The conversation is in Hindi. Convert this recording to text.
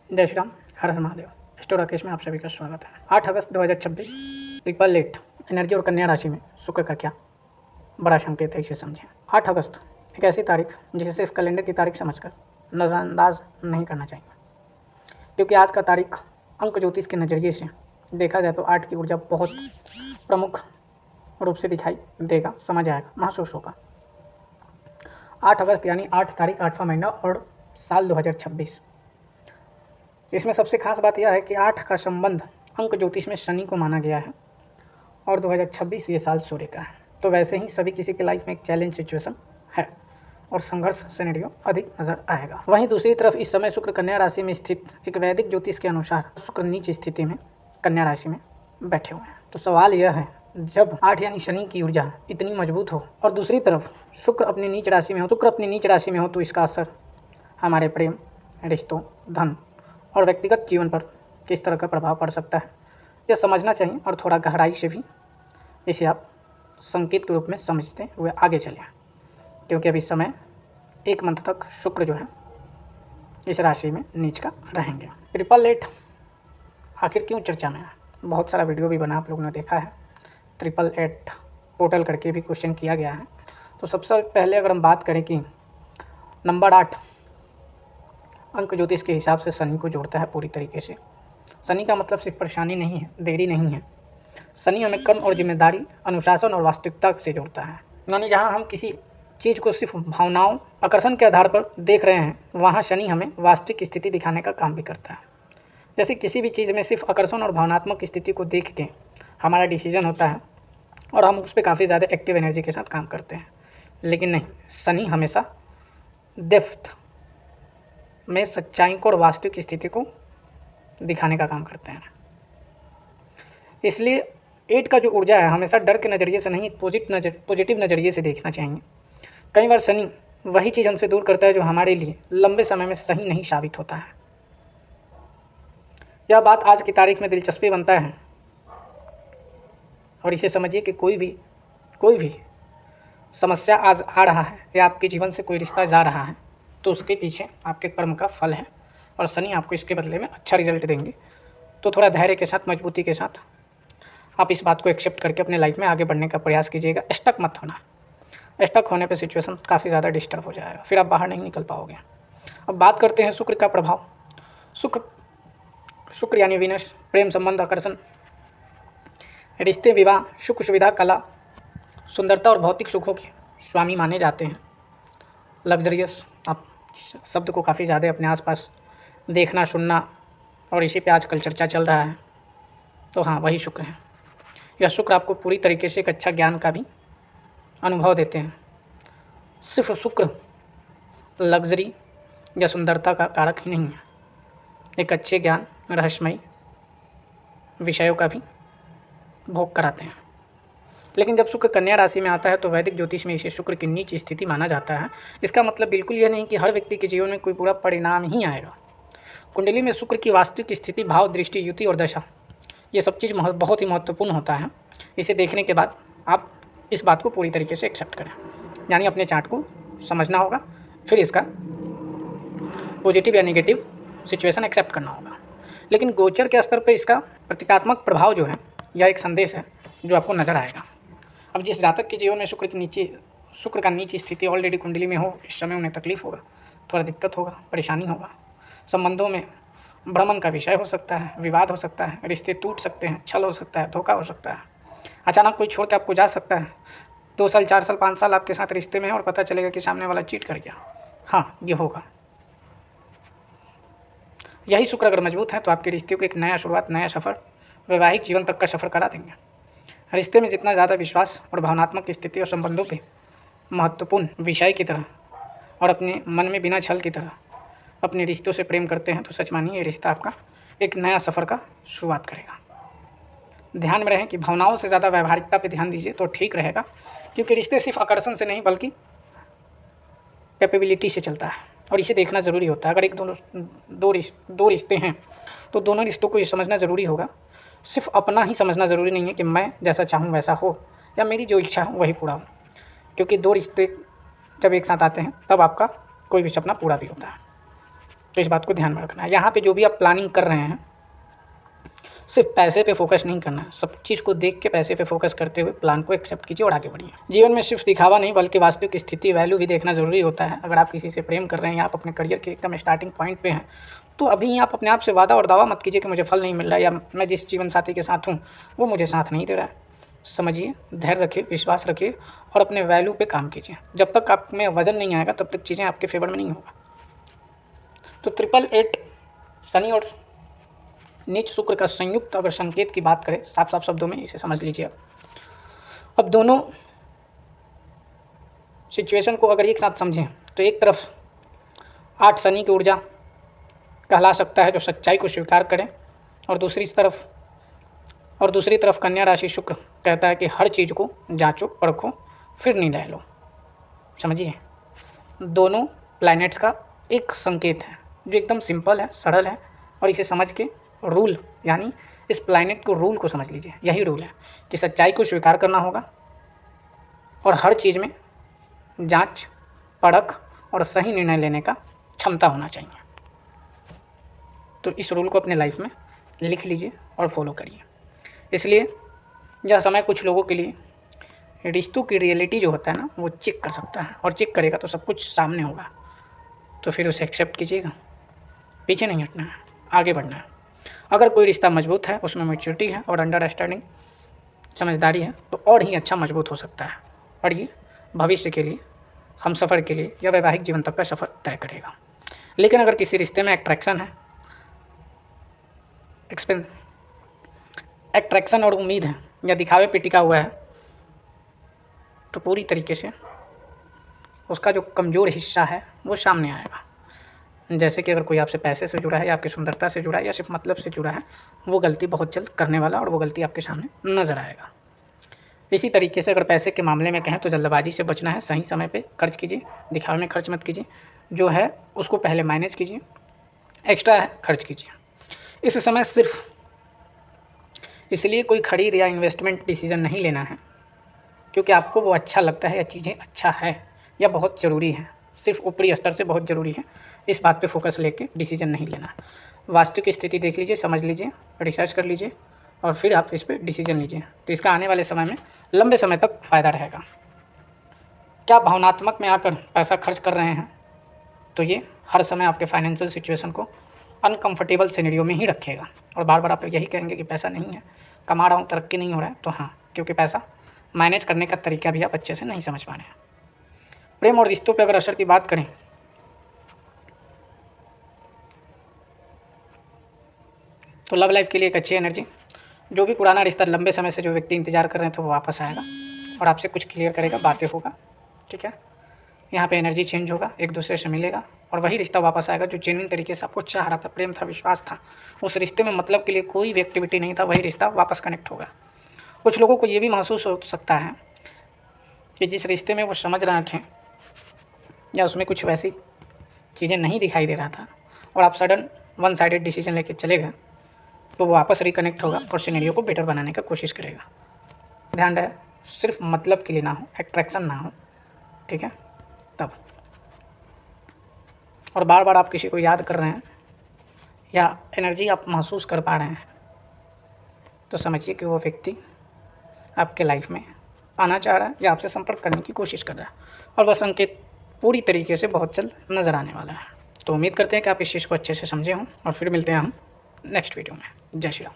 जय श्री राम, हर हर महादेव। स्टोर राकेश में आप सभी का स्वागत है। 8 अगस्त 2026 ट्रिपल एट एनर्जी और कन्या राशि में शुक्र का क्या बड़ा संकेत है, इसे समझें। 8 अगस्त एक ऐसी तारीख जिसे सिर्फ कैलेंडर की तारीख समझकर नज़रअंदाज नहीं करना चाहिए, क्योंकि आज का तारीख अंक ज्योतिष के नज़रिए से देखा जाए तो 8 की ऊर्जा बहुत प्रमुख रूप से दिखाई देगा, समझ आएगा, महसूस होगा। 8 अगस्त यानी 8 तारीख, 8वां महीना और साल 2026। इसमें सबसे खास बात यह है कि 8 का संबंध अंक ज्योतिष में शनि को माना गया है और 2026 ये साल सूर्य का है। तो वैसे ही सभी किसी के लाइफ में एक चैलेंज सिचुएशन है और संघर्ष सिनेरियो अधिक नजर आएगा। वहीं दूसरी तरफ इस समय शुक्र कन्या राशि में स्थित एक वैदिक ज्योतिष के अनुसार शुक्र नीच स्थिति में कन्या राशि में बैठे हुए हैं। तो सवाल यह है, जब 8 यानी शनि की ऊर्जा इतनी मजबूत हो और दूसरी तरफ शुक्र अपनी नीच राशि में हो, तो इसका असर हमारे प्रेम, रिश्तों, धन और व्यक्तिगत जीवन पर किस तरह का प्रभाव पड़ सकता है, यह समझना चाहिए और थोड़ा गहराई से भी इसे आप संकेत के रूप में समझते हुए आगे चलें, क्योंकि अभी समय 1 मंथ तक शुक्र जो है इस राशि में नीच का रहेंगे। ट्रिपल एट आखिर क्यों चर्चा में है? बहुत सारा वीडियो भी बना, आप लोगों ने देखा है। ट्रिपल एट टोटल करके भी क्वेश्चन किया गया है। तो सबसे पहले अगर हम बात करें कि नंबर 8 अंक ज्योतिष के हिसाब से शनि को जोड़ता है पूरी तरीके से। शनि का मतलब सिर्फ परेशानी नहीं है, देरी नहीं है। शनि हमें कर्म और जिम्मेदारी, अनुशासन और वास्तविकता से जोड़ता है। यानी जहाँ हम किसी चीज़ को सिर्फ भावनाओं, आकर्षण के आधार पर देख रहे हैं, वहाँ शनि हमें वास्तविक स्थिति दिखाने का काम भी करता है। जैसे किसी भी चीज़ में सिर्फ आकर्षण और भावनात्मक स्थिति को देख के हमारा डिसीजन होता है और हम उस पर काफ़ी ज़्यादा एक्टिव एनर्जी के साथ काम करते हैं, लेकिन नहीं, शनि हमेशा डेप्थ में सच्चाई को और वास्तविक स्थिति को दिखाने का काम करते हैं। इसलिए 8 का जो ऊर्जा है हमेशा डर के नज़रिए से नहीं, एक पॉजिटिव नज़रिए से देखना चाहिए। कई बार शनि वही चीज़ हमसे दूर करता है जो हमारे लिए लंबे समय में सही नहीं साबित होता है। यह बात आज की तारीख में दिलचस्पी बनता है और इसे समझिए कि कोई भी समस्या आज आ रहा है या आपके जीवन से कोई रिश्ता जा रहा है, तो उसके पीछे आपके कर्म का फल है और शनि आपको इसके बदले में अच्छा रिजल्ट देंगे। तो थोड़ा धैर्य के साथ, मजबूती के साथ आप इस बात को एक्सेप्ट करके अपने लाइफ में आगे बढ़ने का प्रयास कीजिएगा। स्टक मत होना। स्टक होने पे सिचुएशन काफ़ी ज़्यादा डिस्टर्ब हो जाएगा, फिर आप बाहर नहीं निकल पाओगे। अब बात करते हैं शुक्र का प्रभाव। शुक्र यानी विनस, प्रेम संबंध, आकर्षण, रिश्ते, विवाह, सुख सुविधा, कला, सुंदरता और भौतिक सुखों के स्वामी माने जाते हैं। लग्जरियस, आप शब्द को काफ़ी ज़्यादा अपने आसपास देखना, सुनना, और इसी पे आजकल चर्चा चल रहा है। तो हाँ, वही शुक्र है। यह शुक्र आपको पूरी तरीके से एक अच्छा ज्ञान का भी अनुभव देते हैं। सिर्फ शुक्र लग्जरी या सुंदरता का कारक ही नहीं है, एक अच्छे ज्ञान, रहस्यमयी विषयों का भी भोग कराते हैं। लेकिन जब शुक्र कन्या राशि में आता है तो वैदिक ज्योतिष में इसे शुक्र की नीच स्थिति माना जाता है। इसका मतलब बिल्कुल यह नहीं कि हर व्यक्ति के जीवन में कोई बुरा परिणाम ही आएगा। कुंडली में शुक्र की वास्तविक स्थिति, भाव, दृष्टि, युति और दशा, ये सब चीज़ बहुत ही महत्वपूर्ण होता है। इसे देखने के बाद आप इस बात को पूरी तरीके से एक्सेप्ट करें, यानी अपने चार्ट को समझना होगा, फिर इसका पॉजिटिव या नेगेटिव सिचुएशन एक्सेप्ट करना होगा। लेकिन गोचर के स्तर पर इसका प्रतीकात्मक प्रभाव जो है, यह एक संदेश है जो आपको नज़र आएगा। अब जिस जातक के जीवन में शुक्र का नीची स्थिति ऑलरेडी कुंडली में हो, इस समय उन्हें तकलीफ होगा, थोड़ा दिक्कत होगा, परेशानी होगा। संबंधों में भ्रमण का विषय हो सकता है, विवाद हो सकता है, रिश्ते टूट सकते हैं, छल हो सकता है, धोखा हो सकता है, अचानक कोई छोड़ के आपको जा सकता है। 2 साल, 4 साल, 5 साल आपके साथ रिश्ते में है और पता चलेगा कि सामने वाला चीट कर गया। हाँ, ये होगा। यही शुक्र अगर मजबूत है तो आपके रिश्ते को एक नया शुरुआत, नया सफ़र, वैवाहिक जीवन तक का सफ़र करा देंगे। रिश्ते में जितना ज़्यादा विश्वास और भावनात्मक स्थिति और संबंधों पे महत्वपूर्ण विषय की तरह और अपने मन में बिना छल की तरह अपने रिश्तों से प्रेम करते हैं, तो सच मानिए ये रिश्ता आपका एक नया सफ़र का शुरुआत करेगा। ध्यान में रहें कि भावनाओं से ज़्यादा व्यावहारिकता पे ध्यान दीजिए तो ठीक रहेगा, क्योंकि रिश्ते सिर्फ आकर्षण से नहीं बल्कि कैपेबिलिटी से चलता है और इसे देखना ज़रूरी होता है। अगर दो रिश्ते हैं तो दोनों रिश्तों को ये समझना ज़रूरी होगा। सिर्फ अपना ही समझना ज़रूरी नहीं है कि मैं जैसा चाहूँ वैसा हो या मेरी जो इच्छा हो वही पूरा हो, क्योंकि 2 रिश्ते जब एक साथ आते हैं तब आपका कोई भी सपना पूरा भी होता है। तो इस बात को ध्यान में रखना है। यहाँ पे जो भी आप प्लानिंग कर रहे हैं, सिर्फ पैसे पे फोकस नहीं करना है, सब चीज़ को देख के पैसे पे फोकस करते हुए प्लान को एक्सेप्ट कीजिए और आगे बढ़िए। जीवन में सिर्फ दिखावा नहीं बल्कि वास्तविक स्थिति वैल्यू भी देखना ज़रूरी होता है। अगर आप किसी से प्रेम कर रहे हैं या आप अपने करियर के एकदम स्टार्टिंग पॉइंट पे हैं, तो अभी आप अपने आप से वादा और दावा मत कीजिए कि मुझे फल नहीं मिल रहा है या मैं जिस जीवन साथी के साथ हूँ वो मुझे साथ नहीं दे रहा है। समझिए, धैर्य रखिए, विश्वास रखिए और अपने वैल्यू पे काम कीजिए। जब तक आप में वजन नहीं आएगा तब तक चीज़ें आपके फेवर में नहीं होगा। तो 888 शनि और नीच शुक्र का संयुक्त अगर संकेत की बात करें, साफ साफ शब्दों में इसे समझ लीजिए। अब दोनों सिचुएशन को अगर एक साथ समझें तो एक तरफ 8 शनि की ऊर्जा कहला सकता है जो सच्चाई को स्वीकार करें, और दूसरी तरफ कन्या राशि शुक्र कहता है कि हर चीज़ को जांचो परखो फिर निर्णय लो। समझिए, दोनों प्लैनेट्स का एक संकेत है जो एकदम सिंपल है, सरल है, और इसे समझ के रूल, यानी इस प्लैनेट को रूल को समझ लीजिए। यही रूल है कि सच्चाई को स्वीकार करना होगा और हर चीज़ में जांच परख और सही निर्णय लेने का क्षमता होना चाहिए। तो इस रूल को अपने लाइफ में लिख लीजिए और फॉलो करिए। इसलिए यह समय कुछ लोगों के लिए रिश्तों की रियलिटी जो होता है ना, वो चेक कर सकता है, और चेक करेगा तो सब कुछ सामने होगा। तो फिर उसे एक्सेप्ट कीजिएगा, पीछे नहीं हटना है, आगे बढ़ना है। अगर कोई रिश्ता मजबूत है, उसमें मैच्योरिटी है और अंडरस्टैंडिंग, समझदारी है, तो और ही अच्छा मजबूत हो सकता है, और ये भविष्य के लिए, हम सफ़र के लिए या वैवाहिक जीवन तक का सफ़र तय करेगा। लेकिन अगर किसी रिश्ते में एट्रैक्शन है, एट्रैक्शन और उम्मीद है या दिखावे पे टिका हुआ है, तो पूरी तरीके से उसका जो कमज़ोर हिस्सा है वो सामने आएगा। जैसे कि अगर कोई आपसे पैसे से जुड़ा है या आपकी सुंदरता से जुड़ा है या सिर्फ मतलब से जुड़ा है, वो गलती बहुत जल्द करने वाला, और वो गलती आपके सामने नज़र आएगा। इसी तरीके से अगर पैसे के मामले में कहें तो जल्दबाजी से बचना है, सही समय पे खर्च कीजिए, दिखावे में खर्च मत कीजिए, जो है उसको पहले मैनेज कीजिए, एक्स्ट्रा है खर्च कीजिए। इस समय सिर्फ इसलिए कोई खरीद या इन्वेस्टमेंट डिसीजन नहीं लेना है क्योंकि आपको वो अच्छा लगता है या चीज़ें अच्छा है या बहुत ज़रूरी है, सिर्फ ऊपरी स्तर से बहुत ज़रूरी है, इस बात पे फोकस लेके डिसीजन नहीं लेना है। वास्तविक स्थिति देख लीजिए, समझ लीजिए, रिसर्च कर लीजिए और फिर आप इस पर डिसीजन लीजिए, तो इसका आने वाले समय में लंबे समय तक फ़ायदा रहेगा। क्या भावनात्मक में आकर पैसा खर्च कर रहे हैं तो ये हर समय आपके फाइनेंशियल सिचुएशन को अनकंफर्टेबल सिनेरियो में ही रखेगा, और बार बार आप यही कहेंगे कि पैसा नहीं है, कमा रहा हूँ, तरक्की नहीं हो रहा है। तो हाँ, क्योंकि पैसा मैनेज करने का तरीका भी आप अच्छे से नहीं समझ पा रहे हैं। प्रेम और रिश्तों पर अगर असर की बात करें तो लव लाइफ के लिए एक अच्छी एनर्जी, जो भी पुराना रिश्ता लंबे समय से जो व्यक्ति इंतजार कर रहे हैं तो वो वापस आएगा और आपसे कुछ क्लियर करेगा, बातें होगा, ठीक है। यहाँ पे एनर्जी चेंज होगा, एक दूसरे से मिलेगा और वही रिश्ता वापस आएगा जो जेन्युइन तरीके से आपको चाह रहा था, प्रेम था, विश्वास था, उस रिश्ते में मतलब के लिए कोई भी एक्टिविटी नहीं था, वही रिश्ता वापस कनेक्ट होगा। कुछ लोगों को ये भी महसूस हो सकता है कि जिस रिश्ते में वो समझ रहे थे या उसमें कुछ वैसी चीज़ें नहीं दिखाई दे रहा था और आप सडन वन साइडेड डिसीजन लेके चले गए, तो वो वापस रिकनेक्ट होगा और सिनेरियो को बेटर बनाने का कोशिश करेगा। ध्यान रहे, सिर्फ मतलब के लिए ना हो, एट्रैक्शन ना हो, ठीक है। तब और बार बार आप किसी को याद कर रहे हैं या एनर्जी आप महसूस कर पा रहे हैं, तो समझिए कि वो व्यक्ति आपके लाइफ में आना चाह रहा है या आपसे संपर्क करने की कोशिश कर रहा है, और वह संकेत पूरी तरीके से बहुत जल्द नज़र आने वाला है। तो उम्मीद करते हैं कि आप इस चीज़ को अच्छे से समझे हों, और फिर मिलते हैं हम नेक्स्ट वीडियो में। जय श्री राम।